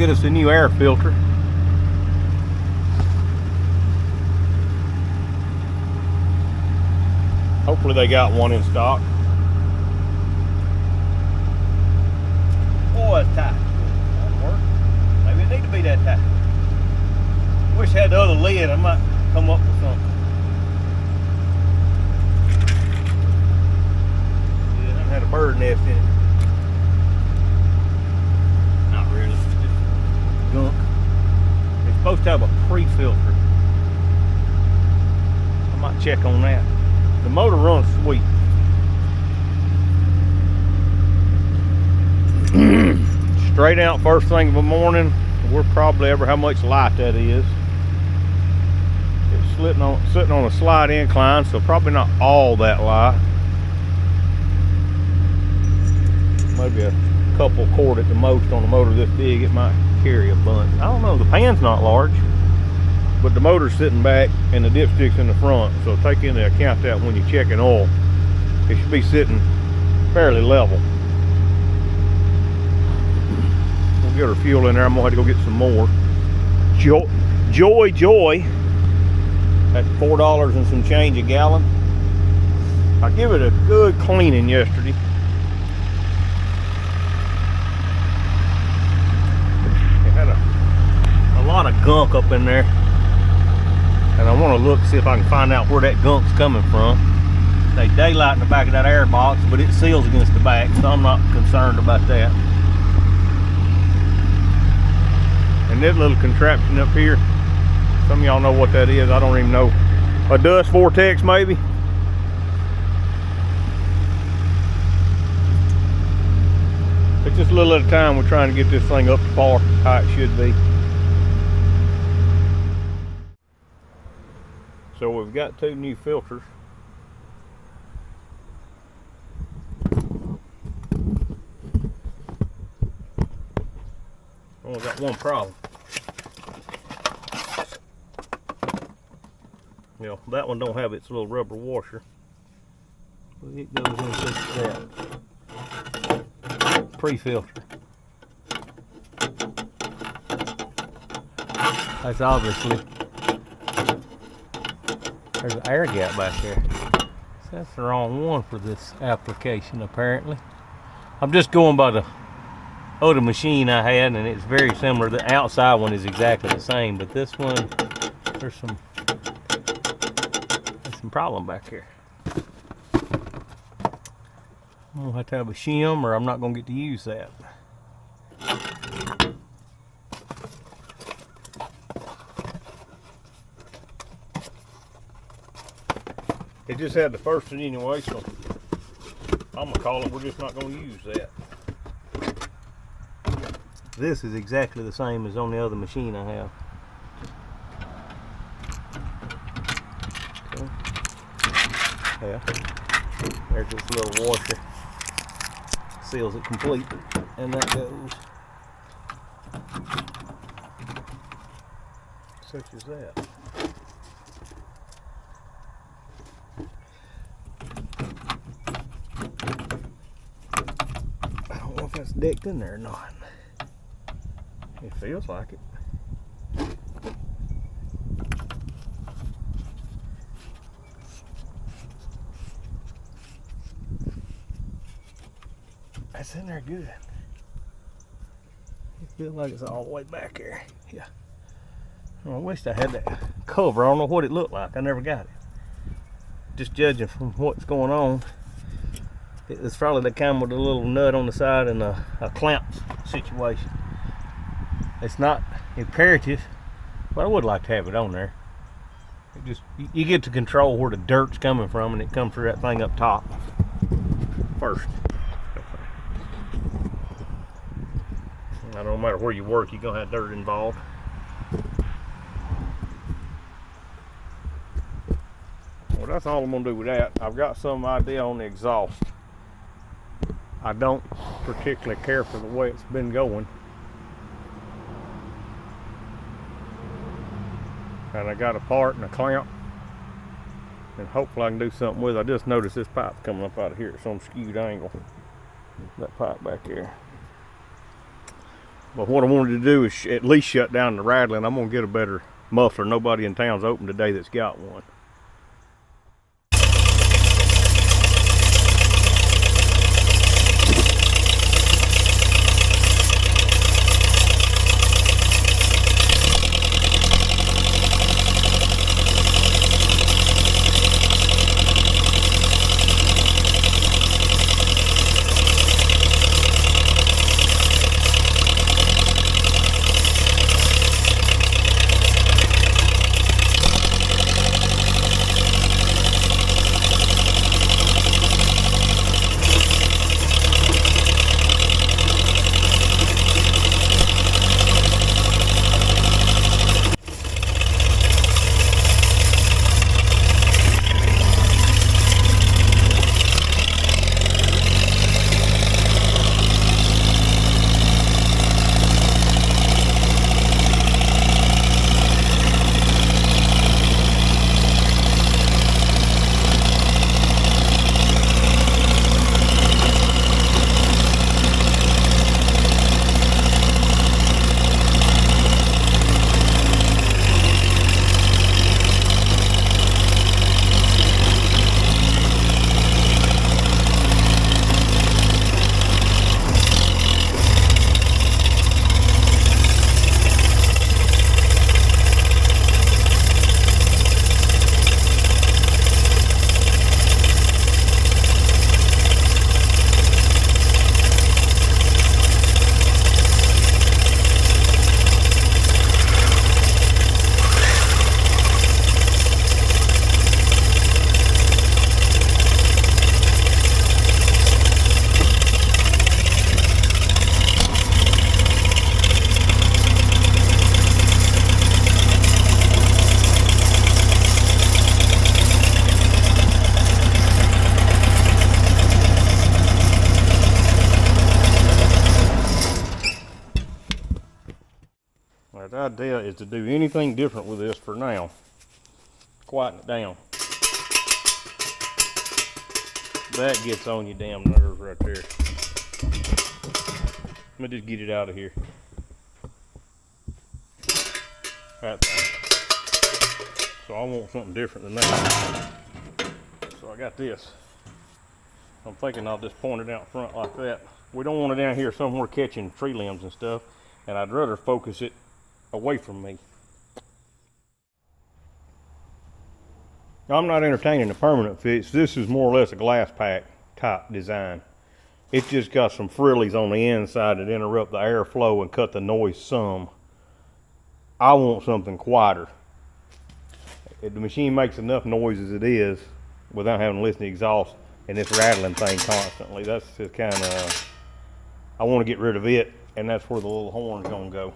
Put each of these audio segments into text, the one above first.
get us a new air filter. Hopefully they got one in stock. Oh, it's tight. That'll work. Maybe it need to be that tight. Wish I had the other lid. I might come up with something. Yeah, I had a bird nest in it. Not really. It's just gunk. It's supposed to have a pre-filter. I might check on that. The motor runs sweet. Straight out first thing in the morning. We're probably ever how much light that is. It's sitting on a slight incline, so probably not all that light. Maybe a couple quart at the most on a motor this big. It might carry a bunch. I don't know. The pan's not large, but the motor's sitting back and the dipstick's in the front. So take into account that when you're checking oil, it should be sitting fairly level. We'll get our fuel in there. I'm gonna have to go get some more. Joy. At $4 and some change a gallon. I give it a good cleaning yesterday. It had a lot of gunk up in there, and I want to look see if I can find out where that gunk's coming from. They daylight in the back of that air box, but it seals against the back, so I'm not concerned about that. And this little contraption up here, some of y'all know what that is. I don't even know. A dust vortex, maybe. It's just a little at a time. We're trying to get this thing up to par, how it should be. So we've got 2 new filters. Only got one problem. You know, that one don't have its little rubber washer. But it goes into that pre-filter. That's obviously, there's an air gap back there. So that's the wrong one for this application apparently. I'm just going by the other machine I had, and it's very similar. The outside one is exactly the same, but this one, there's some problem back here. I'm gonna have to have a shim, or I'm not gonna get to use that. It just had the first one anyway, so I'm gonna call it. We're just not gonna use that. This is exactly the same as on the other machine I have. Okay. Yeah, there's this little washer, seals it complete, and that goes such as that. I don't know if that's decked in there or not. It feels like it. That's in there good. It feels like it's all the way back here. Yeah. I wish I had that cover. I don't know what it looked like. I never got it. Just judging from what's going on, it's probably the kind with a little nut on the side and a clamp situation. It's not imperative, but I would like to have it on there. It just, you get to control where the dirt's coming from, and it comes through that thing up top first. No matter where you work, you're gonna have dirt involved. Well, that's all I'm gonna do with that. I've got some idea on the exhaust. I don't particularly care for the way it's been going. And I got a part and a clamp, and hopefully I can do something with it. I just noticed this pipe coming up out of here at some skewed angle. That pipe back there. But what I wanted to do is at least shut down the rattling. I'm gonna get a better muffler. Nobody in town's open today that's got one. The idea is to do anything different with this for now. Quieten it down. That gets on your damn nerves right there. Let me just get it out of here. That thing. So I want something different than that. So I got this. I'm thinking I'll just point it out front like that. We don't want it down here somewhere catching tree limbs and stuff, and I'd rather focus it away from me. I'm not entertaining a permanent fix. This is more or less a glass pack type design. It's just got some frillies on the inside that interrupt the airflow and cut the noise some. I want something quieter. The machine makes enough noise as it is without having to listen to exhaust and this rattling thing constantly. That's just kind of, I want to get rid of it, and that's where the little horn's gonna go.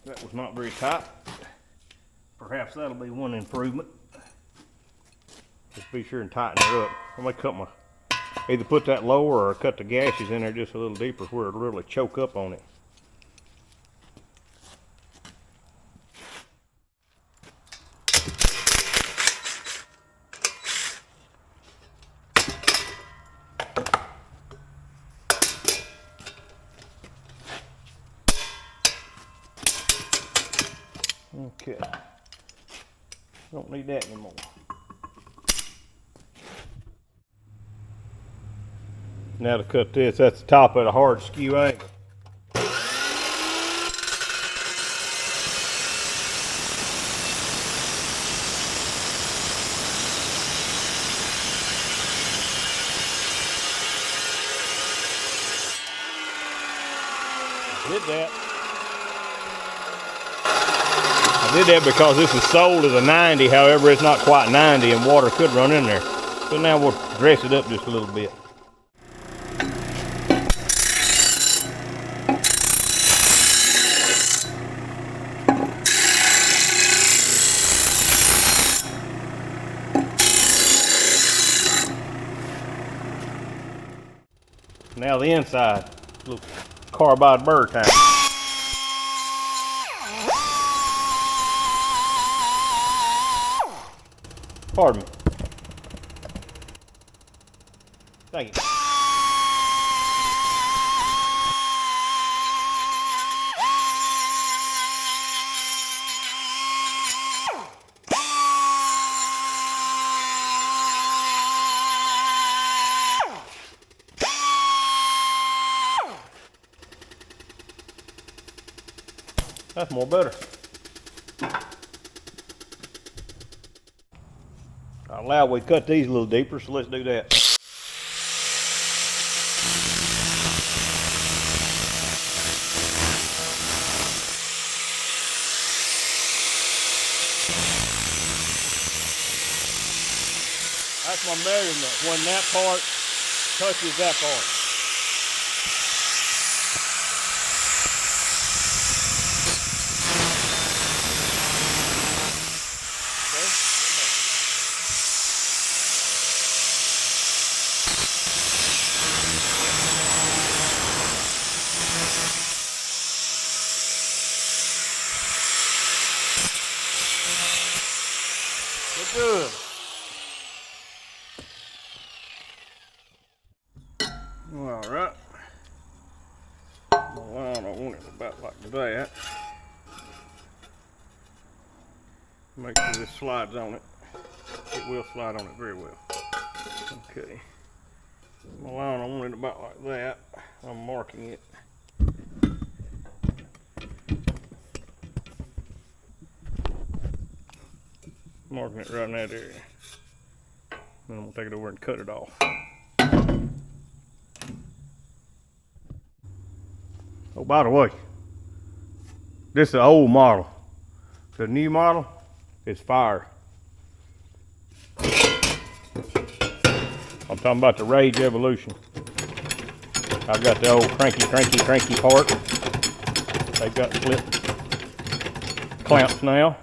That was not very tight. Perhaps that'll be one improvement. Just be sure and tighten it up. I'm gonna cut either put that lower or cut the gashes in there just a little deeper where it'll really choke up on it. Okay, don't need that anymore. Now to cut this, that's the top at a hard skew angle. I did that because this is sold as a 90, however it's not quite 90 and water could run in there. So now we'll dress it up just a little bit. the inside. Little carbide burr tank. Pardon me. Thank you. That's more better. I allowed we cut these a little deeper, so let's do that. That's my measurement. When that part touches that part. Good. All right. The line I want it about like that. Make sure this slides on it. It will slide on it very well. Okay. My line I want it about like that. I'm marking it. Marking it right in that area. Then I'm gonna take it over and cut it off. Oh, by the way, this is an old model. The new model is fire. I'm talking about the Rage Evolution. I've got the old cranky part. They've got flip clamps now.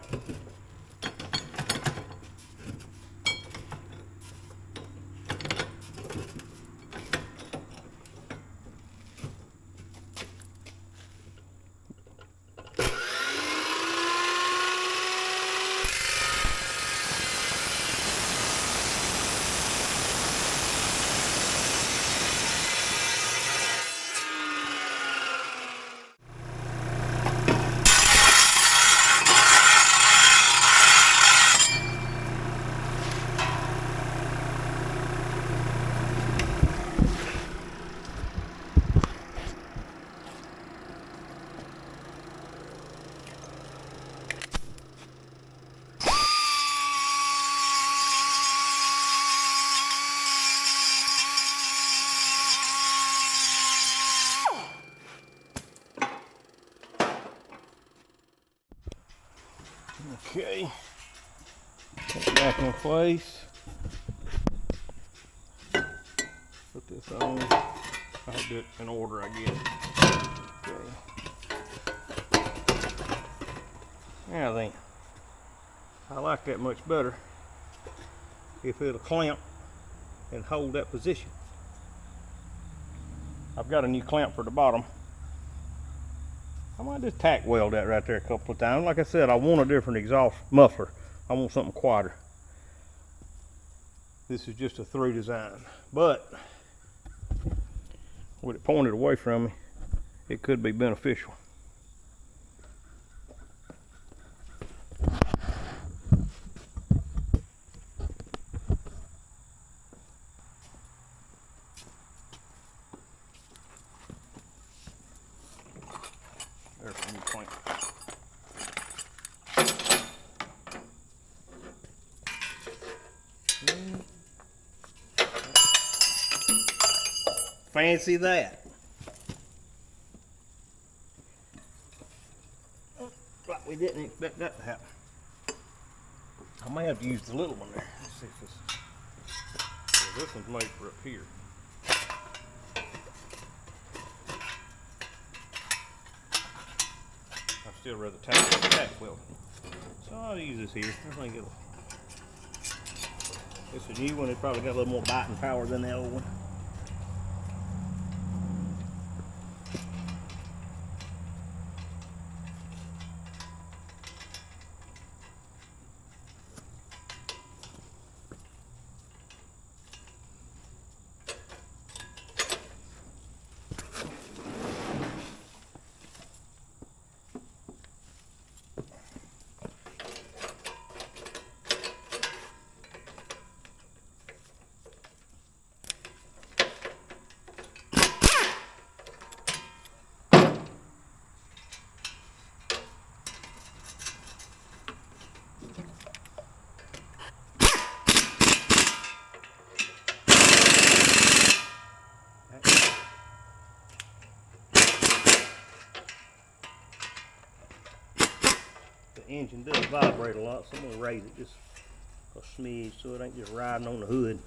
Okay, put it back in place. Put this on. I'll do it in order, I guess. Okay. Now then, I like that much better if it'll clamp and hold that position. I've got a new clamp for the bottom. I might just tack weld that right there a couple of times. Like I said, I want a different exhaust muffler. I want something quieter. This is just a through design. But with it pointed away from me, it could be beneficial. There's a new clamp. Fancy that. Like we didn't expect that to happen. I may have to use the little one there. Let's see if this one's made for up here. I'd still rather tack weld. So I'll use this here. I think it'll. It's a new one. It probably got a little more biting power than the old one. engine does vibrate a lot, so I'm gonna raise it just a smidge so it ain't just riding on the hood.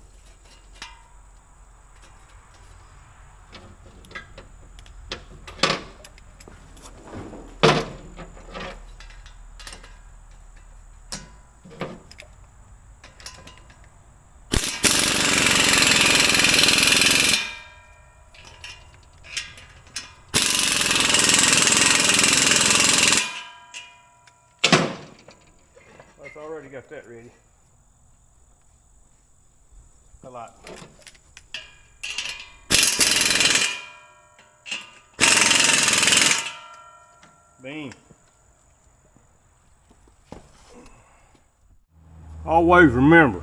I've already got that ready. I like it. Beam. Always remember,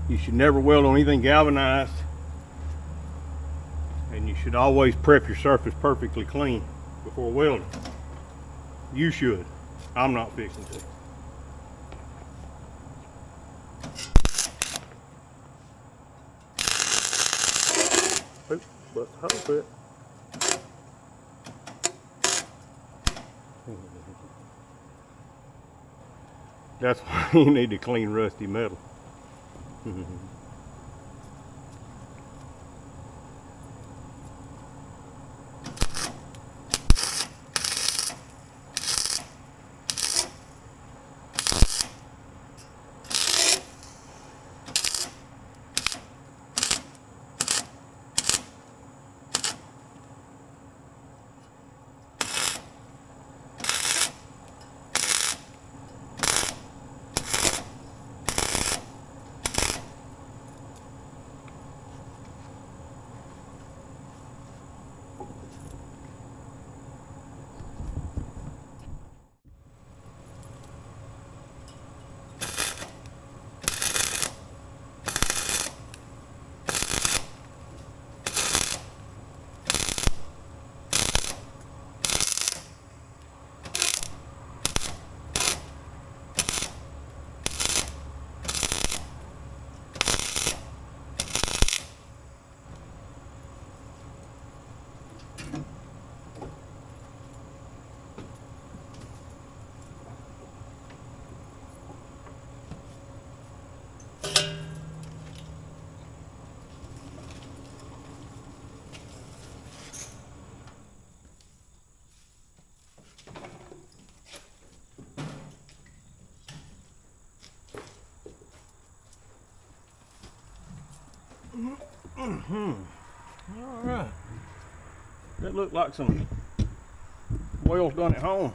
you should never weld on anything galvanized, and you should always prep your surface perfectly clean before welding. You should. I'm not fixing to. Oops, bust the hole for it. That's why you need to clean rusty metal. All right. That looked like some welds done at home.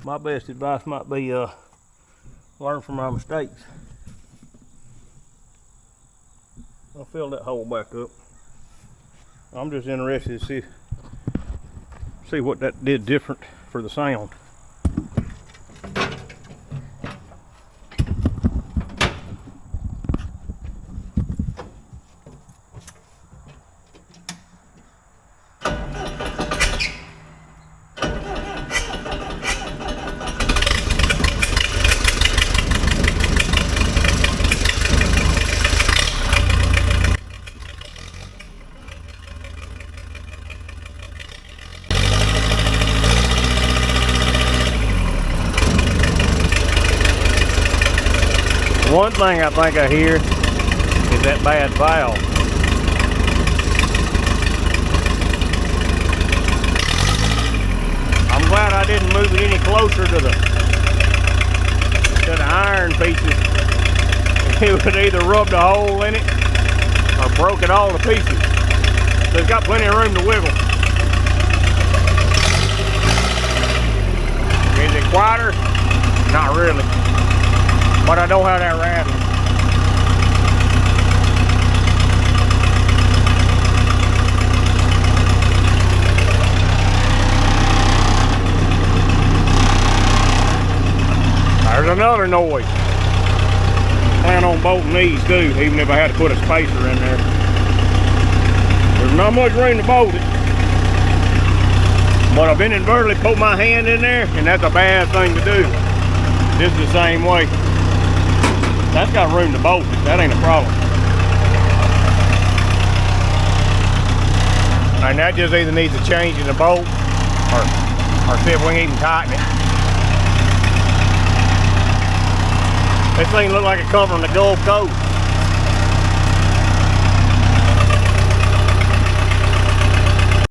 My best advice might be learn from my mistakes. I'll fill that hole back up. I'm just interested to see what that did different for the sound. One thing I think I hear is that bad valve. I'm glad I didn't move it any closer to the iron pieces. It would either rubbed a hole in it or broke it all to pieces. So it's got plenty of room to wiggle. Is it quieter? Not really. But I don't have that rattling. There's another noise. Plan on bolting these too, even if I had to put a spacer in there. There's not much room to bolt it. But I've inadvertently put my hand in there, and that's a bad thing to do. This is the same way. That's got room to bolt. That ain't a problem. And that just either needs a change in the bolt or see if we can even tighten it. This thing look like it's covering the Gulf Coast.